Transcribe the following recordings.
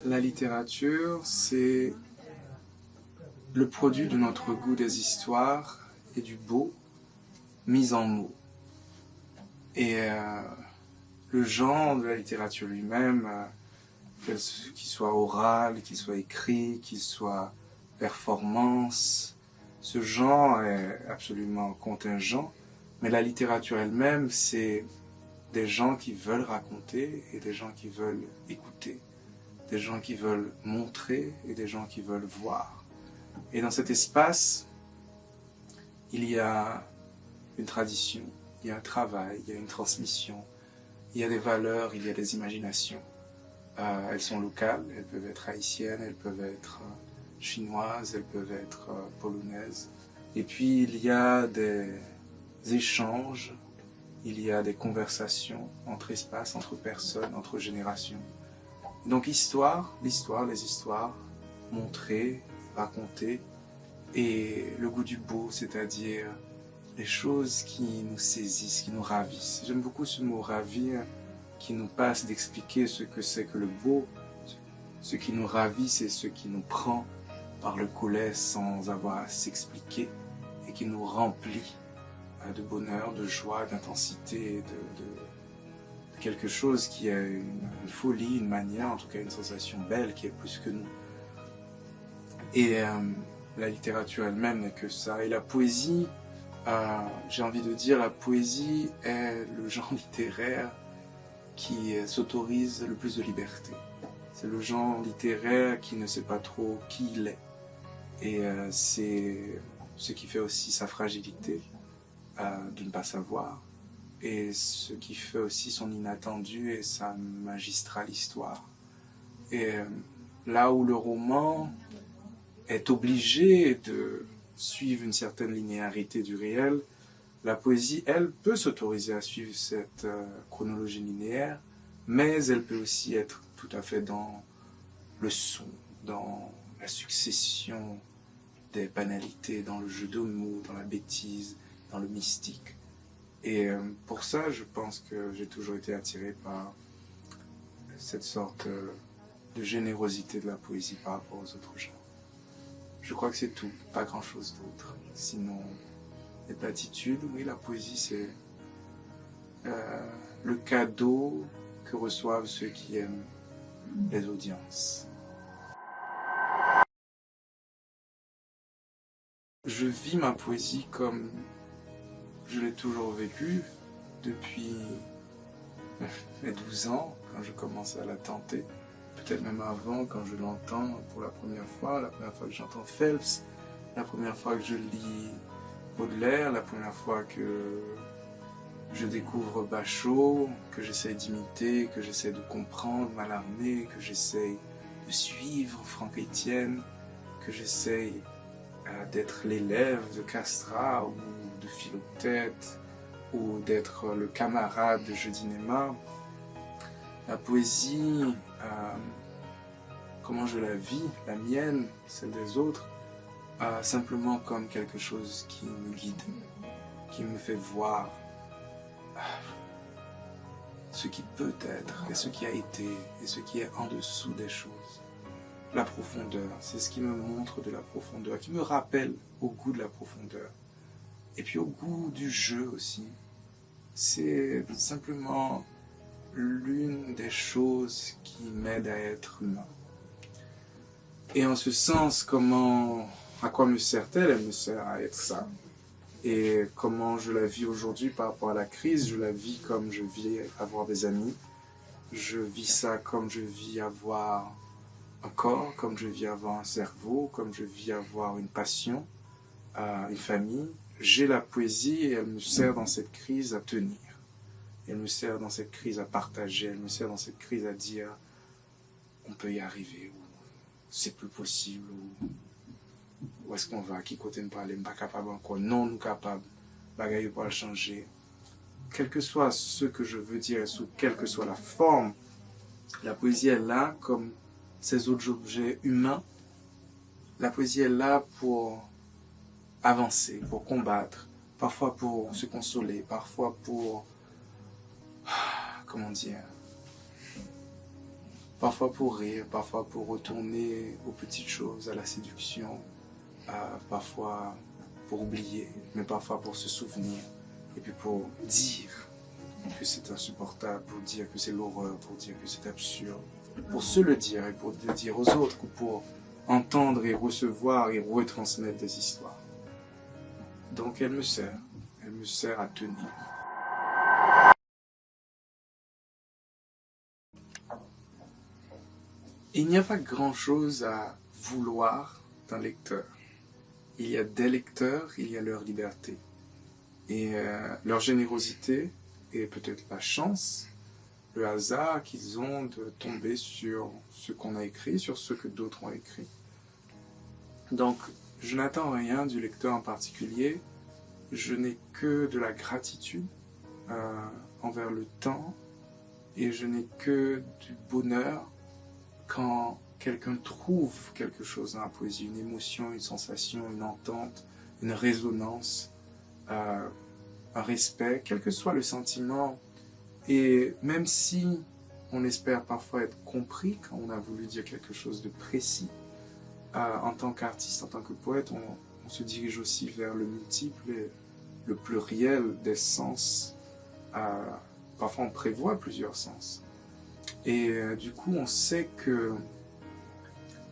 La littérature, c'est le produit de notre goût des histoires et du beau mis en mots. Et le genre de la littérature lui-même, qu'il soit oral, qu'il soit écrit, qu'il soit performance, ce genre est absolument contingent, mais la littérature elle-même, c'est des gens qui veulent raconter et des gens qui veulent écouter, des gens qui veulent montrer et des gens qui veulent voir. Et dans cet espace, il y a une tradition, il y a un travail, il y a une transmission, il y a des valeurs, il y a des imaginations. Elles sont locales, elles peuvent être haïtiennes, elles peuvent être chinoises, elles peuvent être polonaises. Et puis il y a des échanges, il y a des conversations entre espaces, entre personnes, entre générations. Donc l'histoire, les histoires, montrer, raconter, et le goût du beau, c'est-à-dire les choses qui nous saisissent, qui nous ravissent. J'aime beaucoup ce mot ravir, qui nous passe d'expliquer ce que c'est que le beau. Ce qui nous ravit, c'est ce qui nous prend par le collet sans avoir à s'expliquer et qui nous remplit de bonheur, de joie, d'intensité, de quelque chose qui est une folie, une manière, en tout cas une sensation belle qui est plus que nous. Et la littérature elle-même n'est que ça. Et la poésie, j'ai envie de dire, la poésie est le genre littéraire qui s'autorise le plus de liberté. C'est le genre littéraire qui ne sait pas trop qui il est. Et c'est ce qui fait aussi sa fragilité de ne pas savoir. Et ce qui fait aussi son inattendu et sa magistrale histoire. Et là où le roman est obligé de suivre une certaine linéarité du réel, la poésie, elle, peut s'autoriser à suivre cette chronologie linéaire, mais elle peut aussi être tout à fait dans le son, dans la succession des banalités, dans le jeu de mots, dans la bêtise, dans le mystique. Et pour ça, je pense que j'ai toujours été attiré par cette sorte de générosité de la poésie par rapport aux autres genres. Je crois que c'est tout, pas grand-chose d'autre. Sinon, les platitudes, oui, la poésie, c'est le cadeau que reçoivent ceux qui aiment les audiences. Je vis ma poésie comme je l'ai toujours vécue depuis mes 12 ans, quand je commence à la tenter. Peut-être même avant, quand je l'entends pour la première fois que j'entends Phelps, la première fois que je lis Baudelaire, la première fois que je découvre Bachot, que j'essaie d'imiter, que j'essaie de comprendre Mallarmé, que j'essaie de suivre Franck Etienne, que j'essaie d'être l'élève de Castra ou de Philoctète, ou d'être le camarade de Jeudinéma. La poésie, comment je la vis, la mienne, celle des autres, simplement comme quelque chose qui me guide, qui me fait voir ce qui peut être et ce qui a été et ce qui est en dessous des choses. La profondeur, c'est ce qui me montre de la profondeur, qui me rappelle au goût de la profondeur. Et puis au goût du jeu aussi. C'est simplement l'une des choses qui m'aide à être humain. Et en ce sens, à quoi me sert-elle? Elle me sert à être ça. Et comment je la vis aujourd'hui par rapport à la crise, je la vis comme je vis avoir des amis. Je vis ça comme je vis avoir un corps, comme je vis avoir un cerveau, comme je vis avoir une passion, une famille. J'ai la poésie et elle me sert dans cette crise à tenir. Elle me sert dans cette crise à partager, elle me sert dans cette crise à dire on peut y arriver, ou c'est plus possible, ou où est-ce qu'on va, qui côté nous parler, pas capable encore, non, nous capables, bagaille pour le changer. Quel que soit ce que je veux dire, sous quelle que soit la forme, la poésie est là comme ces autres objets humains. La poésie est là pour avancer, pour combattre, parfois pour se consoler, parfois pour, comment dire, Parfois pour rire, parfois pour retourner aux petites choses, à la séduction, parfois pour oublier, mais parfois pour se souvenir, et puis pour dire que c'est insupportable, pour dire que c'est l'horreur, pour dire que c'est absurde, pour se le dire et pour le dire aux autres, ou pour entendre et recevoir et retransmettre des histoires. Donc elle me sert à tenir. Il n'y a pas grand-chose à vouloir d'un lecteur. Il y a des lecteurs, il y a leur liberté. Et leur générosité, et peut-être la chance, le hasard qu'ils ont de tomber sur ce qu'on a écrit, sur ce que d'autres ont écrit. Donc, je n'attends rien du lecteur en particulier, je n'ai que de la gratitude envers le temps, et je n'ai que du bonheur quand quelqu'un trouve quelque chose dans la poésie, une émotion, une sensation, une entente, une résonance, un respect, quel que soit le sentiment. Et même si on espère parfois être compris quand on a voulu dire quelque chose de précis, en tant qu'artiste, en tant que poète, on se dirige aussi vers le multiple et le pluriel des sens. Parfois on prévoit plusieurs sens. Et du coup, on sait que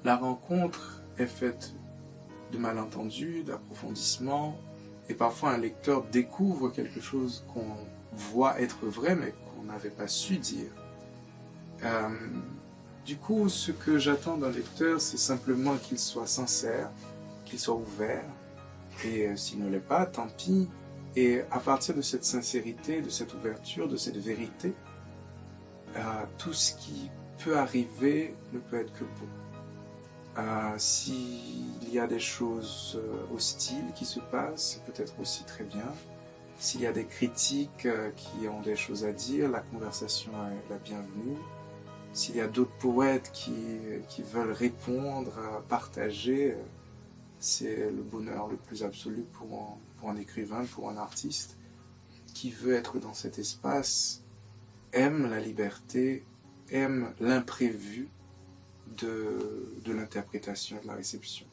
la rencontre est faite de malentendus, d'approfondissements, et parfois un lecteur découvre quelque chose qu'on voit être vrai, mais qu'on n'avait pas su dire. Du coup, ce que j'attends d'un lecteur, c'est simplement qu'il soit sincère, qu'il soit ouvert, et s'il ne l'est pas, tant pis. Et à partir de cette sincérité, de cette ouverture, de cette vérité, tout ce qui peut arriver ne peut être que beau. S'il y a des choses hostiles qui se passent, c'est peut-être aussi très bien. S'il y a des critiques qui ont des choses à dire, la conversation est la bienvenue. S'il y a d'autres poètes qui veulent répondre, partager, c'est le bonheur le plus absolu pour un écrivain, pour un artiste qui veut être dans cet espace, aime la liberté, aime l'imprévu de l'interprétation et de la réception.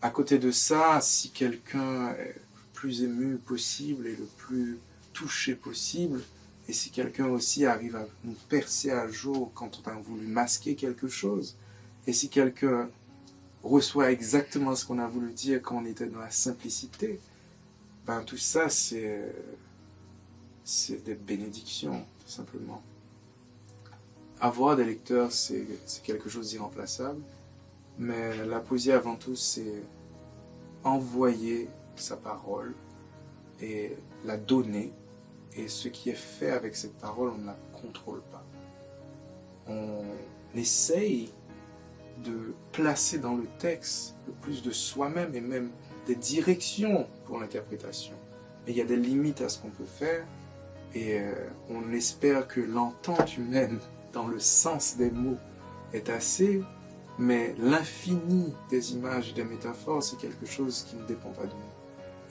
À côté de ça, si quelqu'un est le plus ému possible et le plus touché possible, et si quelqu'un aussi arrive à nous percer à jour quand on a voulu masquer quelque chose, et si quelqu'un reçoit exactement ce qu'on a voulu dire quand on était dans la simplicité, ben tout ça c'est des bénédictions, tout simplement. Avoir des lecteurs, c'est quelque chose d'irremplaçable, mais la poésie avant tout, c'est envoyer sa parole et la donner, et ce qui est fait avec cette parole, on ne la contrôle pas. On essaye de placer dans le texte le plus de soi-même et même des directions pour l'interprétation. Mais il y a des limites à ce qu'on peut faire, et on espère que l'entente humaine, dans le sens des mots, est assez, mais l'infini des images et des métaphores, c'est quelque chose qui ne dépend pas de nous.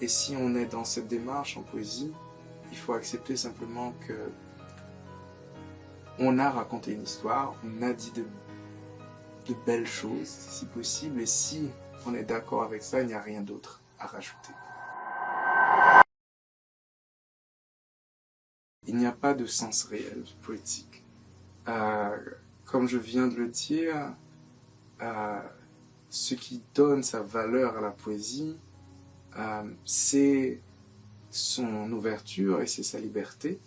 Et si on est dans cette démarche en poésie, il faut accepter simplement que on a raconté une histoire, on a dit de belles choses, si possible, et si on est d'accord avec ça, il n'y a rien d'autre à rajouter. Il n'y a pas de sens réel poétique. Comme je viens de le dire, ce qui donne sa valeur à la poésie, c'est son ouverture et c'est sa liberté.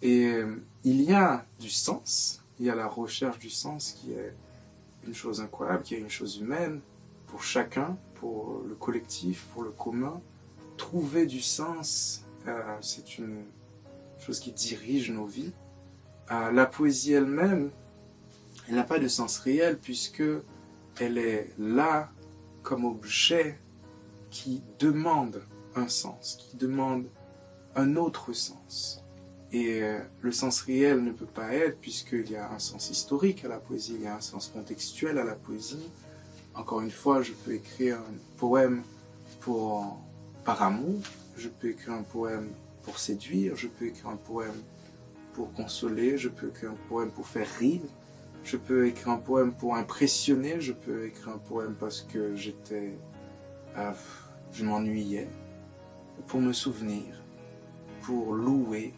Et il y a du sens, il y a la recherche du sens qui est une chose incroyable, qui est une chose humaine pour chacun, pour le collectif, pour le commun. Trouver du sens, c'est une chose qui dirige nos vies. La poésie elle-même, elle n'a pas de sens réel puisque elle est là comme objet qui demande un sens, qui demande un autre sens. Et le sens réel ne peut pas être, puisqu'il y a un sens historique à la poésie, il y a un sens contextuel à la poésie. Encore une fois, je peux écrire un poème par amour, je peux écrire un poème pour séduire, je peux écrire un poème pour consoler, je peux écrire un poème pour faire rire, Je peux écrire un poème pour impressionner, je peux écrire un poème parce que je m'ennuyais, pour me souvenir, pour louer.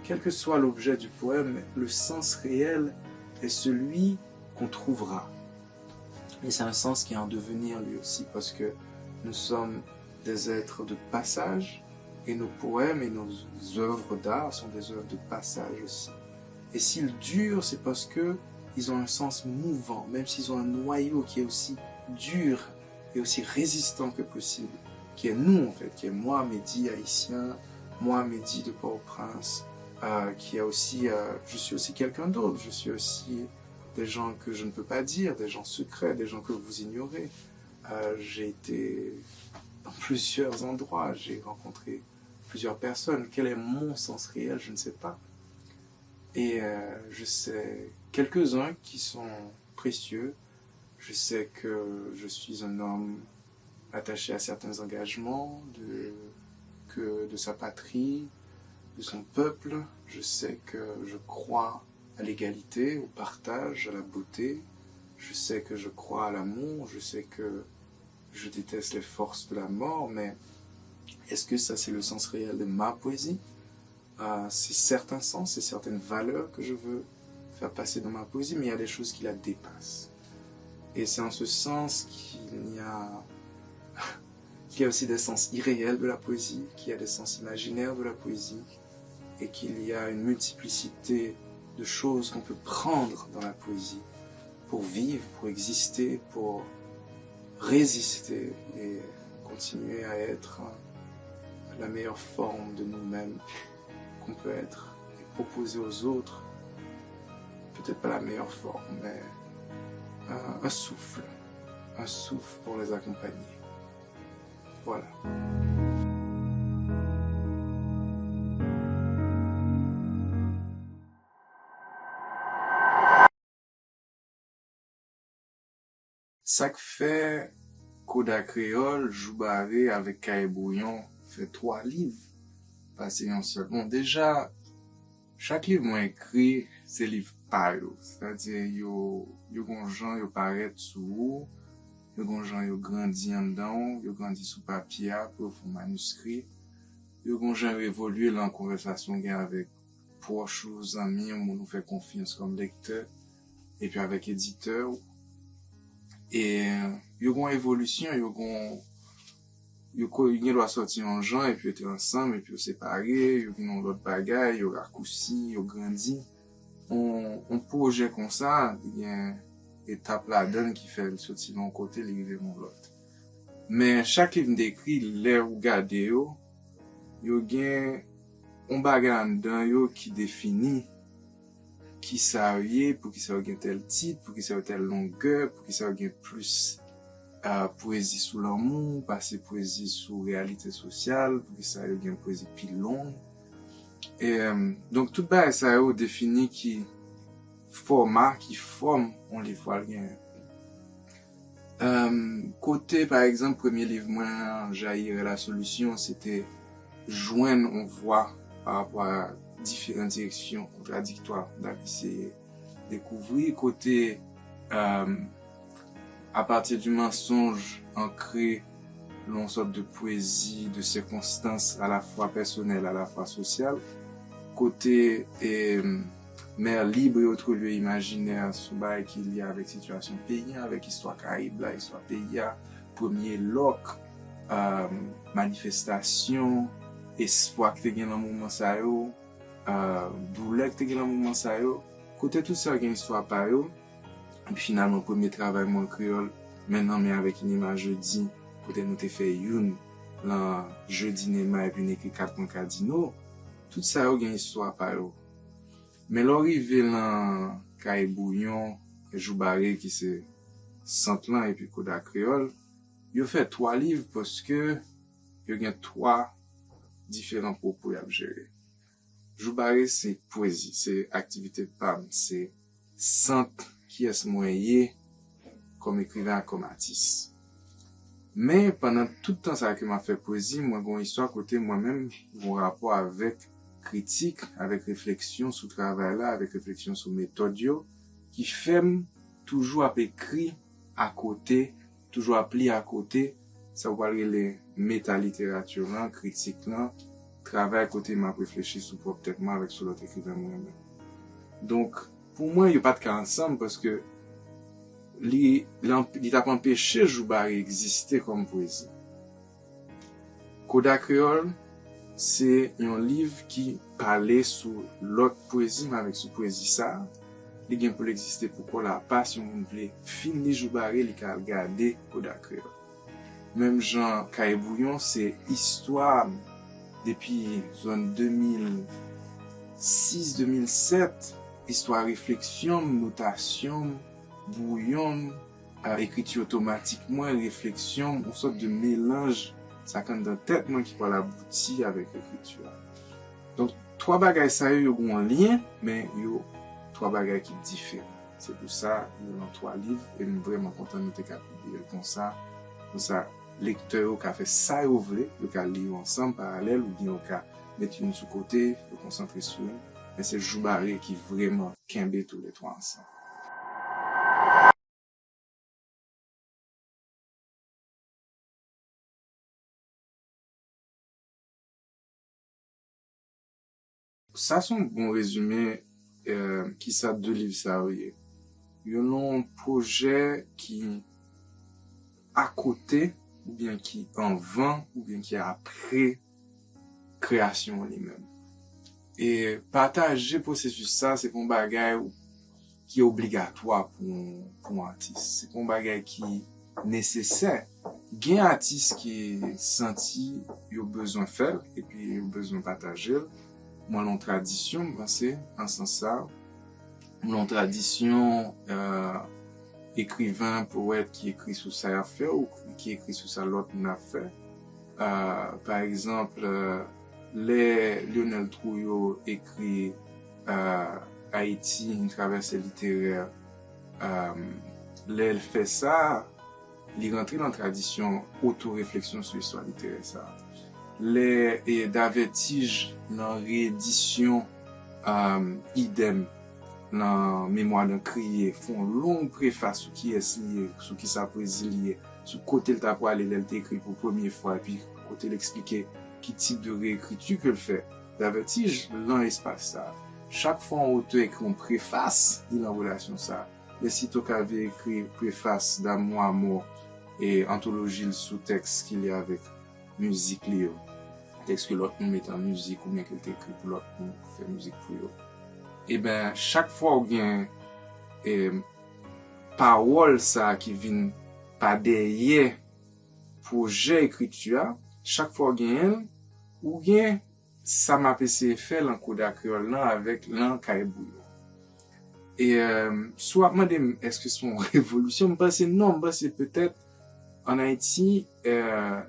Quel que soit l'objet du poème, le sens réel est celui qu'on trouvera. Et c'est un sens qui est en devenir lui aussi, parce que nous sommes des êtres de passage, et nos poèmes et nos œuvres d'art sont des œuvres de passage aussi. Et s'ils durent, c'est parce que ils ont un sens mouvant, même s'ils ont un noyau qui est aussi dur et aussi résistant que possible, qui est nous en fait, qui est moi, Mehdi haïtien, moi, Mehdi de Port-au-Prince, je suis aussi quelqu'un d'autre, je suis aussi des gens que je ne peux pas dire, des gens secrets, des gens que vous ignorez. J'ai été dans plusieurs endroits, j'ai rencontré plusieurs personnes. Quel est mon sens réel, je ne sais pas. Et je sais quelques-uns qui sont précieux. Je sais que je suis un homme attaché à certains engagements de sa patrie, de son peuple. Je sais que je crois à l'égalité, au partage, à la beauté. Je sais que je crois à l'amour. Je sais que je déteste les forces de la mort. Mais est-ce que ça, c'est le sens réel de ma poésie? C'est certains sens, c'est certaines valeurs que je veux faire passer dans ma poésie, mais il y a des choses qui la dépassent. Et c'est en ce sens qu'il y a aussi des sens irréels de la poésie, qu'il y a des sens imaginaires de la poésie, et qu'il y a une multiplicité de choses qu'on peut prendre dans la poésie pour vivre, pour exister, pour résister et continuer à être la meilleure forme de nous-mêmes qu'on peut être et proposer aux autres, peut-être pas la meilleure forme, mais un souffle pour les accompagner. Voilà. Ça fait Koda Créole, Joubaré avec Kaye Bouillon, fait 3 livres, passé en seul. Bon, déjà, chaque livre moi écrit, c'est livre pa yo. C'est-à-dire, yo gon jan yo paret sou, yo gon jan yo grandi en dedans, yo grandi sous papier pour faire manuscrit, yo gon jan yo évolué dans conversation gen avec proches ou amis, on nous fait confiance comme lecteur, et puis avec éditeur. Et yo gon évolution, yo doit sortir en gens, et puis yo te ensemble, et puis yo séparé, yo gen l'autre bagay, yo raccourci, yo grandi. On projet comme ça, il y a une étape là-dedans qui fait sortir d'un côté, l'arriver de l'autre. Mais chaque livre d'écrit, l'air ou gade yo gen un bagay en dedans yo qui définit qui ça y est, pour qui ça gen tel titre, pour qui ça tel longueur, pour qui ça gen plus poésie sous l'amour, passer poésie sous réalité sociale, pour qui ça gen poésie plus longue. Et donc tout bagay ça yo définit qui format qui forme on les voit bien. Côté par exemple premier livre moi Jaillir la solution, c'était joindre on voit par rapport à différentes directions contradictoires d'essayer découvrir. Côté à partir du mensonge ancré dans une sorte de poésie de circonstances à la fois personnelles à la fois sociales. Côté mer libre et autres lieux imaginaires sous bail qu'il y a avec situation pays, avec histoire Caraïbe, la histoire pays, premier loc, manifestation, espoir que tu as dans le moment ça yo, douleur que tu as dans le moment ça yo. Côté tout ça, il y a une histoire par yo. Et puis finalement, premier travail mon créole, maintenant mais avec une image jeudi, côté nous t'ai fait une, là jeudi Nema et puis une écrit 4 points cardinaux. Tout ça, il y a une histoire par yo. Mais l'arrivée dans Kaye Bouillon et Joubaré qui c'est Centlan et puis Koda Créole, il a fait 3 livres parce que il y a 3 différents propos à gérer. Joubaré c'est poésie, c'est activité PAM, c'est centre qui est moyen comme écrivain comme artiste. Mais pendant tout le temps ça que m'a fait poésie, moi j'ai une histoire côté moi-même, mon rapport avec critique, avec réflexion sur travail là, avec réflexion sur méthode, qui fait toujours à écrit à côté, toujours à plier à côté, ça va les métalittérature là, critique là, travail à côté m'a réfléchi sur peut-être moi avec sur l'autre écrivain moi-même. Donc pour moi, il n'y a pas de cas ensemble parce que il t'a pas empêché Joubari exister comme poésie. Coda Créole, c'est un livre qui parlait sur l'autre poésie, mais avec sous poésie ça, il y a pour l'exister pourquoi la passion on voulait finir Joubari, il a regardé Coda Créole. Même Jean Caillé-Bouillon, c'est histoire depuis zone 2006-2007, histoire réflexion, notation, bouillon, écriture automatique, réflexion, une sorte de mélange, ça quand dans tête moi qui va l'aboutir avec l'écriture. Donc trois bagages ça yo ont un lien, mais yo trois bagages qui différents. C'est pour ça il y a trois livres et nous vraiment content de nous publier comme ça lecteur qui a fait ça vous voulez, vous pouvez lire ensemble parallèle ou bien vous pouvez mettre une sous côté, vous concentrer sur une, mais c'est Joubari qui vraiment kembe tous les trois ensemble. Ça c'est un bon résumé qui ça deux livres ça oui. Il y a un projet qui à côté ou bien qui en vend ou bien qui après création lui-même. Et partager processus ça c'est un bagage qui est obligatoire pour un artiste. C'est pas un bagage qui est nécessaire. Il y a un artiste qui senti il a besoin de faire et puis il a besoin de partager. Moi, l'on tradition, c'est en sens ça. L'on tradition, écrivain, poète qui écrit sous sa affaire ou qui écrit sous sa l'autre affaire. Par exemple, les Lionel Trouillot écrit Haïti, une traversée littéraire. Elle fait ça, il rentre dans la tradition auto-réflexion sur l'histoire littéraire ça. Les d'avertige dans réédition idem dans mémoire d'un crier font longue préface sur qui est lié, sur qui ça poésie lié, sur côté le tapo aller elle écrit pour première fois et puis côté l'expliquer qui type de réécriture que le fait. D'avertige dans l'espace ça. Chaque fois un auteur écrit une préface il en relation ça. Les sitôt qu'avait écrit préface d'amour à mort et anthologie le sous-texte qu'il y a avec musique liée. Texte que l'autre nous met en musique ou bien qu'elle t'écrit pour l'autre pour faire musique pour eux. Et ben chaque fois où il y a parole ça qui vient pas derrière projet écriture, chaque fois qu'il y a ou bien ça m'a passé fait l'encoda créole là avec l'an Caillé-Bouillon. Et soit moi est-ce que c'est une révolution, mais c'est non, c'est peut-être en Haïti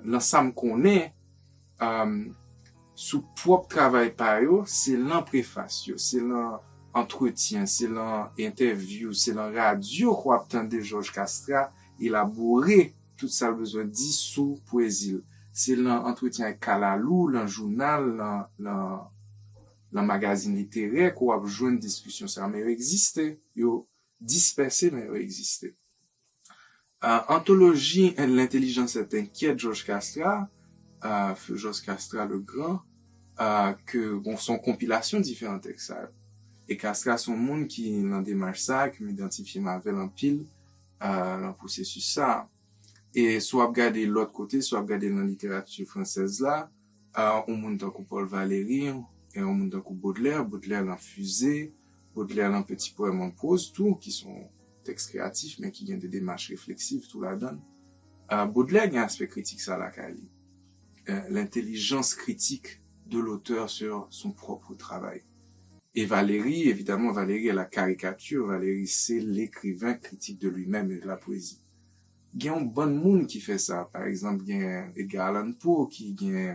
l'ensemble qu'on est sous propre travail par eux, c'est l'en-préface, c'est l'entretien, c'est l'interview, c'est la radio qu'on obtient de Georges Castra, élaborer tout ça besoin dit sous poésie. C'est l'entretien avec Kalalou, le journal, le magazine littéraire qu'on a besoin de discussion, ça mais existé, yo dispersé mais existé. Anthologie l'intelligence est inquiète Georges Castra, Georges Castra le Grand, que bon son compilation différentes textes et Castra son monde qui dans démarche ça qui m'identifie Marvel en pile dans processus ça et soit regarder l'autre côté soit regarder dans la littérature française là on monde dans Paul Valéry et on monde dans Baudelaire dans Fusée Baudelaire dans Petit poème en prose tout qui sont textes créatifs mais qui viennent des démarches réflexives tout la donne Baudelaire il y a un aspect critique ça la Cali l'intelligence critique de l'auteur sur son propre travail. Et Valéry, évidemment, Valéry est la caricature. Valéry, c'est l'écrivain critique de lui-même et de la poésie. Il y a un bon monde qui fait ça. Par exemple, il y a Edgar Allan Poe qui a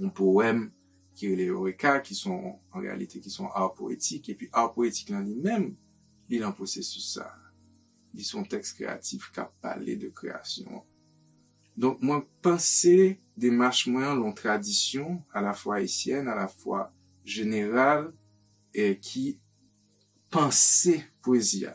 un poème qui est les Eureka, qui sont, en réalité, qui sont art poétique. Et puis, art poétique en lui-même, il est en processus ça. Ils sont textes créatifs qui parlent de création. Donc, moi, penser démarche moyen long tradition, à la fois haïtienne, à la fois générale, et qui penser poésie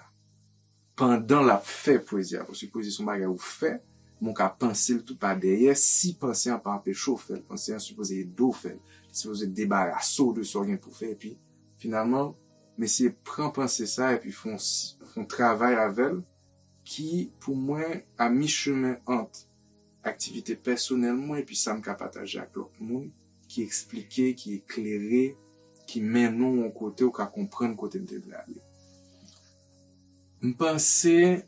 pendant la fait poésie parce que poésie son bagage ou fait mon ka penser tout pas derrière si penser en pas empêcher au fait penser en supposé d'eau fait supposé débarrasser de ce rien pour faire et puis finalement mais c'est prend penser ça et puis font travail avec elle qui pour moi à mi-chemin entre activité personnelle moi et puis ça me ka partager avec l'autre monde qui expliquer qui éclairer qui mène nous au côté ou qu'à comprendre côté de aller. M'penser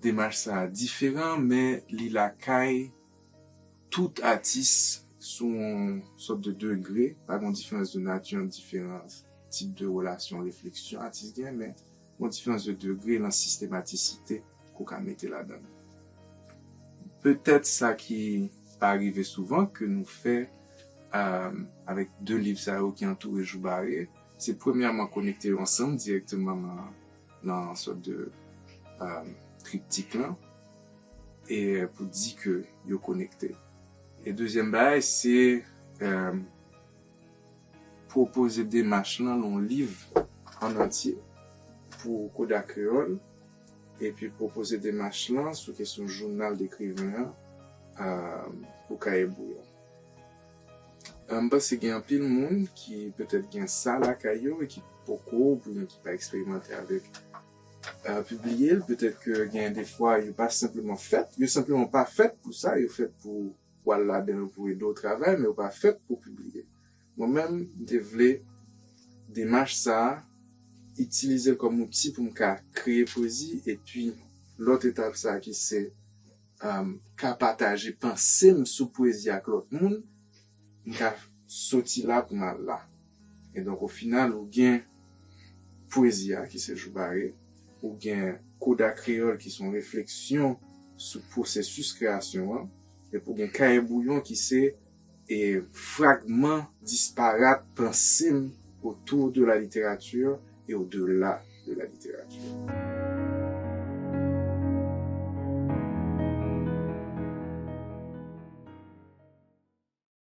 démarche ça différent mais li la caille tout artiste sont sorte de degré, pas une différence de nature, différents types de relations, réflexion artiste gain mais une différence de degré, la systématicité qu'on ka mettre là-dedans. Peut-être ça qui arrive souvent que nous fait avec deux livres ça qui entourent Joubaré, c'est premièrement connecter ensemble directement dans une sorte de triptyque là et pour dire que yo connecté. Et deuxième bail c'est proposer des machins dans un livre en entier pour Koda Créole et puis proposer des machins sur question journal d'écrivain pour Kaye Bouillon. Parce qu'il y a un pile monde qui peut-être gagne ça la caillou et qui beaucoup pour qui pas expérimenté avec publier peut-être que gagne des fois il pas simplement fait il simplement pas fait pour ça il fait pour voilà pour d'autres travail mais pas fait pour publier moi-même développer démarche ça utiliser comme outil pour me créer poésie et puis l'autre étape ça qui c'est qu'à partager penser sur poésie avec l'autre monde qu'à sorti là pour mal là et donc au final ou gain poésie qui c'est Joubaré ou gain Koda Créole qui sont réflexions sur processus création et pour gain Kaye Bouillon qui c'est et fragments disparates pensés autour de la littérature et au-delà de la littérature.